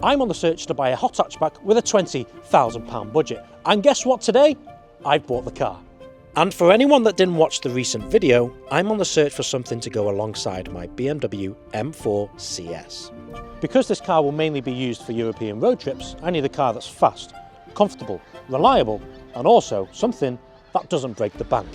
I'm on the search to buy a hot hatchback with a £20,000 budget. And guess what today? I've bought the car. And for anyone that didn't watch the recent video, I'm on the search for something to go alongside my BMW M4 CS. Because this car will mainly be used for European road trips, I need a car that's fast, comfortable, reliable, and also something that doesn't break the bank.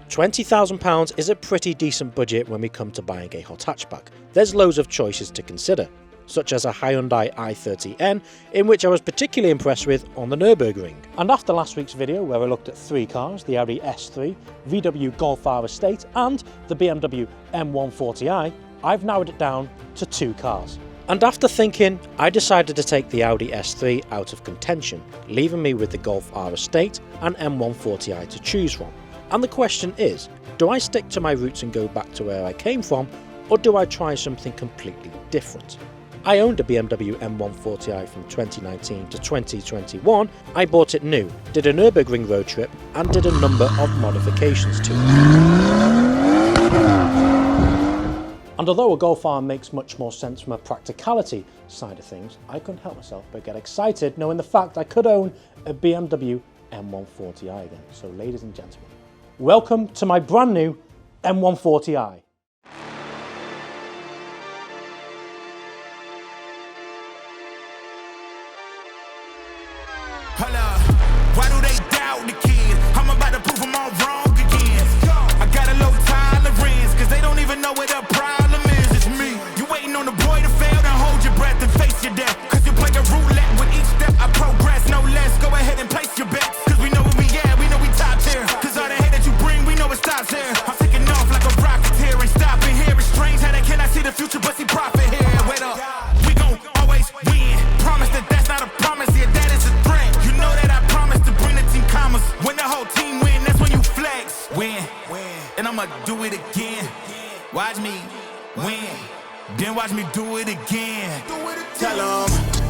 £20,000 is a pretty decent budget when we come to buying a hot hatchback. There's loads of choices to consider, such as a Hyundai i30N, in which I was particularly impressed with on the Nürburgring. And after last week's video where I looked at 3 cars, the Audi S3, VW Golf R Estate and the BMW M140i, I've narrowed it down to 2 cars. And after thinking, I decided to take the Audi S3 out of contention, leaving me with the Golf R Estate and M140i to choose from. And the question is, do I stick to my roots and go back to where I came from, or do I try something completely different? I owned a BMW M140i from 2019 to 2021. I bought it new, did a Nürburgring road trip and did a number of modifications to it. And although a Golf R makes much more sense from a practicality side of things, I couldn't help myself but get excited knowing the fact I could own a BMW M140i again. So ladies and gentlemen, welcome to my brand new M140i. Why do they doubt the kid? I'm about to prove them all wrong again. I got a low tolerance, cause they don't even know what the problem is. It's me. You waiting on the boy to fail, then hold your breath and face your death. Cause you play a roulette with each step I progress, no less. Go ahead and place your bets. Cause we know where we at, we know we top tier. Cause all the hate that you bring, we know it stops here. I'm taking off like a rocketeer, ain't stopping here. It's strange how they cannot see the future but see profit here. Wait up, we gon' always win. Promise that that's not a promise here, that is a threat. You know that I promise to bring the team commas. When the whole team win, that's when you flex. Win, and I'ma do it again. Watch me win, then watch me do it again. Tell them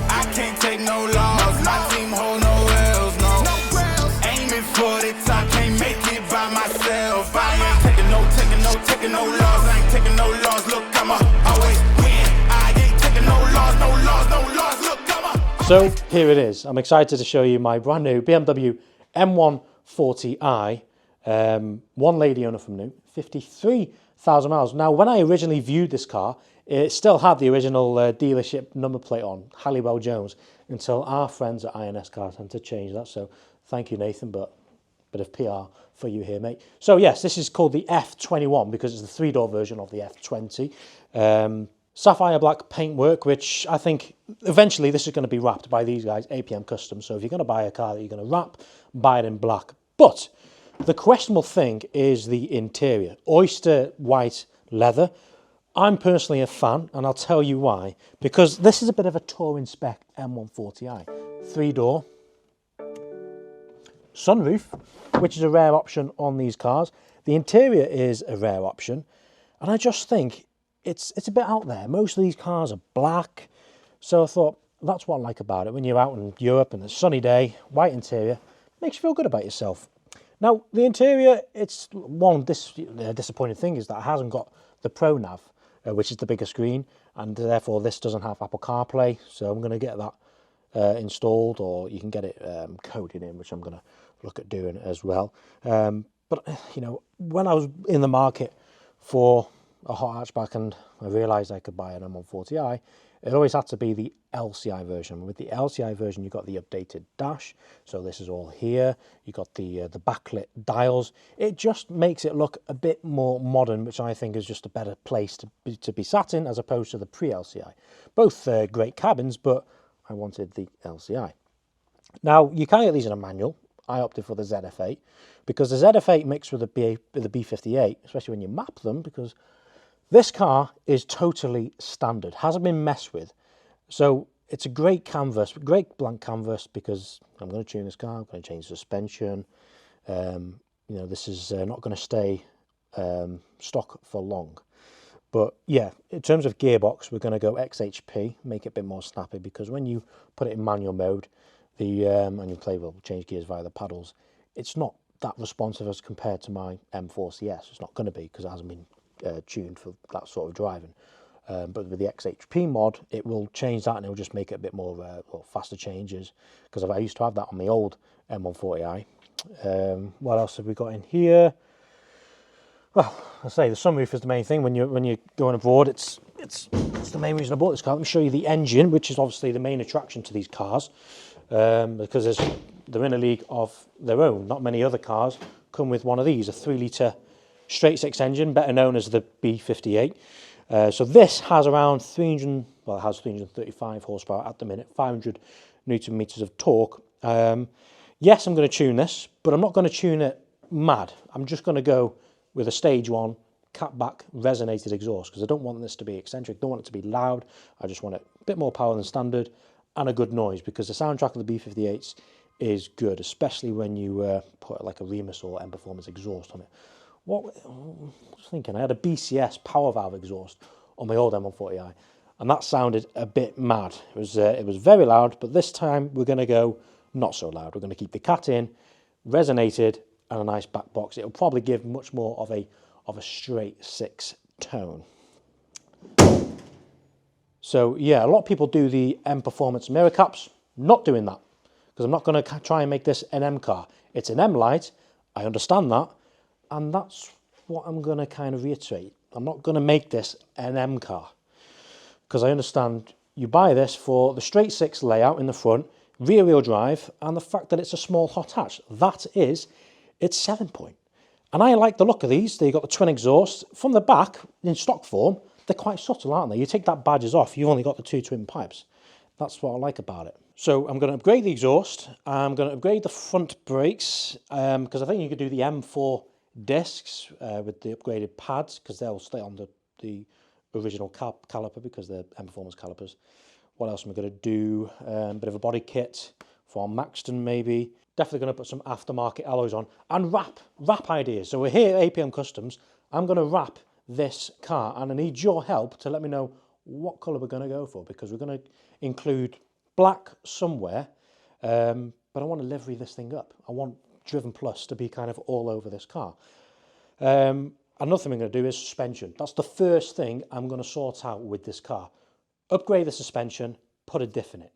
I can't take no loss. My team hold no L's, no. Aiming for the top, can't make it by myself. I ain't taking no loss. I ain't taking no loss. Look, I'ma always win. I ain't taking no loss. Look, I'ma. So here it is. I'm excited to show you my brand new BMW M140i. One lady owner from new, 53,000 miles. Now, when I originally viewed this car, it still had the original dealership number plate on, Halliwell Jones, until our friends at INS Cars had to change that. So thank you, Nathan, but bit of PR for you here, mate. So yes, this is called the F21 because it's the 3-door version of the F20. Sapphire black paintwork, which I think eventually this is going to be wrapped by these guys, APM Custom. So if you're going to buy a car that you're going to wrap, buy it in black. But the questionable thing is the interior. Oyster white leather. I'm personally a fan, and I'll tell you why. Because this is a bit of a touring spec M140i. 3-door. Sunroof, which is a rare option on these cars. The interior is a rare option. And I just think it's a bit out there. Most of these cars are black. So I thought, that's what I like about it. When you're out in Europe and it's a sunny day, white interior, makes you feel good about yourself. Now, the interior, it's one disappointing thing is that it hasn't got the Pro Nav, which is the bigger screen, and therefore this doesn't have Apple CarPlay. So I'm going to get that installed, or you can get it coded in, which I'm going to look at doing as well. But, you know, when I was in the market for a hot hatchback and I realised I could buy an M140i, it always had to be the LCI version. With the LCI version, you've got the updated dash. So this is all here. You've got the backlit dials. It just makes it look a bit more modern, which I think is just a better place to be sat in as opposed to the pre-LCI. Both great cabins, but I wanted the LCI. Now, you can get these in a manual. I opted for the ZF8 because the ZF8 mixed with the B58, especially when you map them, because this car is totally standard, hasn't been messed with. So it's a great canvas, great blank canvas, because I'm going to tune this car, I'm going to change suspension. You know, this is not going to stay stock for long. But yeah, in terms of gearbox, we're going to go XHP, make it a bit more snappy, because when you put it in manual mode, and you play, well, change gears via the paddles, it's not that responsive as compared to my M4 CS. It's not going to be, because it hasn't been tuned for that sort of driving. but with the XHP mod, it will change that and it will just make it a bit more faster changes, because I used to have that on my old M140i. What else have we got in here? Well, I say the sunroof is the main thing when you're going abroad. It's the main reason I bought this car. Let me show you the engine, which is obviously the main attraction to these cars, because they're in a league of their own. Not many other cars come with one of these, a 3-litre straight six engine, better known as the B58. So this has around 335 horsepower at the minute, 500 Newton meters of torque. Yes, I'm going to tune this, but I'm not going to tune it mad. I'm just going to go with a stage 1 catback resonated exhaust, because I don't want this to be eccentric, don't want it to be loud. I just want it a bit more power than standard and a good noise, because the soundtrack of the B58s is good, especially when you put like a Remus or M Performance exhaust on it. What I was thinking, I had a BCS power valve exhaust on my old M140i, and that sounded a bit mad. It was very loud, but this time we're going to go not so loud. We're going to keep the cat in, resonated, and a nice back box. It'll probably give much more of a straight 6 tone. So yeah, a lot of people do the M Performance mirror caps. Not doing that, because I'm not going to try and make this an M car. It's an M Light, I understand that, and that's what I'm going to kind of reiterate. I'm not going to make this an M car, because I understand you buy this for the straight 6 layout in the front, rear wheel drive, and the fact that it's a small hot hatch. That is its selling point. And I like the look of these. They've got the twin exhaust. From the back, in stock form, they're quite subtle, aren't they? You take that badges off, you've only got the 2 twin pipes. That's what I like about it. So I'm going to upgrade the exhaust. I'm going to upgrade the front brakes, because I think you could do the M4 discs with the upgraded pads, because they'll stay on the original caliper, because they're M Performance calipers. What else am I going to do? A bit of a body kit from Maxton maybe. Definitely going to put some aftermarket alloys on, and wrap ideas. So we're here at APM Customs. I'm going to wrap this car, and I need your help to let me know what colour we're going to go for, because we're going to include black somewhere, but I want to livery this thing up. I want Driven Plus to be kind of all over this car. Another thing I'm going to do is suspension. That's the first thing I'm going to sort out with this car. Upgrade the suspension, put a diff in it.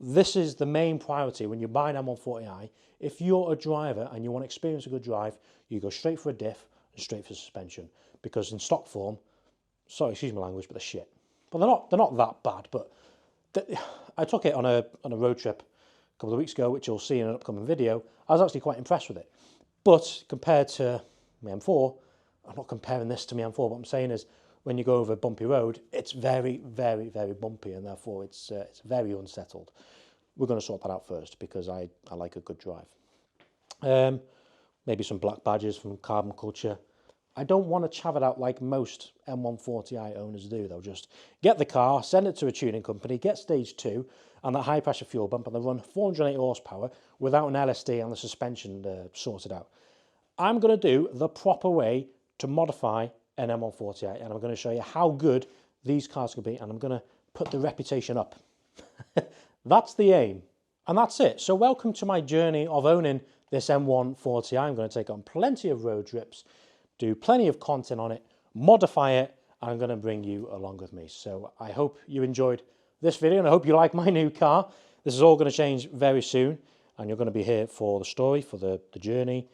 This is the main priority when you buy an M140i. If you're a driver and you want to experience a good drive, you go straight for a diff and straight for suspension, because in stock form, sorry, excuse my language, but they're shit. But they're not that bad. But I took it on a road trip a couple of weeks ago, which you'll see in an upcoming video. I was actually quite impressed with it. But compared to my M4, I'm not comparing this to my M4. What I'm saying is, when you go over a bumpy road, it's very, very, very bumpy, and therefore it's very unsettled. We're going to sort that out first, because I like a good drive. Maybe some black badges from Carbon Culture. I don't want to chav it out like most M140i owners do. They'll just get the car, send it to a tuning company, get stage 2 and that high pressure fuel bump, and they run 480 horsepower without an LSD and the suspension sorted out. I'm going to do the proper way to modify an M140i, and I'm going to show you how good these cars can be, and I'm going to put the reputation up. That's the aim, and that's it. So welcome to my journey of owning this M140i. I'm going to take on plenty of road trips, do plenty of content on it, modify it, and I'm going to bring you along with me. So I hope you enjoyed this video, and I hope you like my new car. This is all going to change very soon, and you're going to be here for the story, for the journey.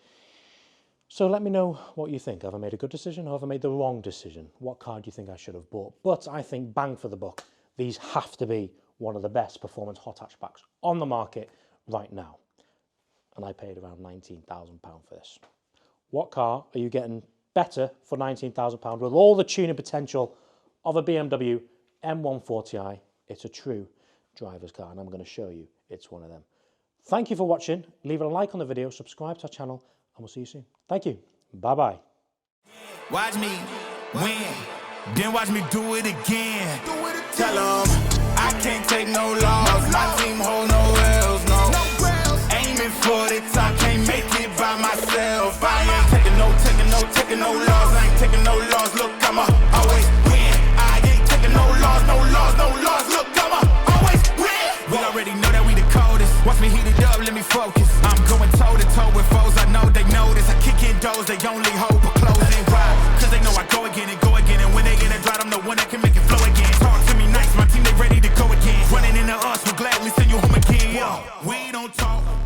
So let me know what you think. Have I made a good decision, or have I made the wrong decision? What car do you think I should have bought? But I think bang for the buck, these have to be one of the best performance hot hatchbacks on the market right now. And I paid around £19,000 for this. What car are you getting better for £19,000 with all the tuning potential of a BMW M140i? It's a true driver's car, and I'm going to show you it's one of them. Thank you for watching. Leave a like on the video, subscribe to our channel, and we'll see you soon. Thank you. Bye-bye. Watch me win, then watch me do it again. Tell them I can't take no loss. My team hold no L's, no. Aiming for the top, can't make it by myself. I ain't taking no loss. I ain't taking no loss. Look, I'ma always win. I ain't taking no loss. Look, I'ma always win. We already know that we the coldest. Watch me heat it up, let me focus. I'm going toe to toe with foes. I know they notice. I kick in doors, they only hope for closing. Why? Cause they know I go again, and when they in a drought, I'm the one that can make it. We don't talk.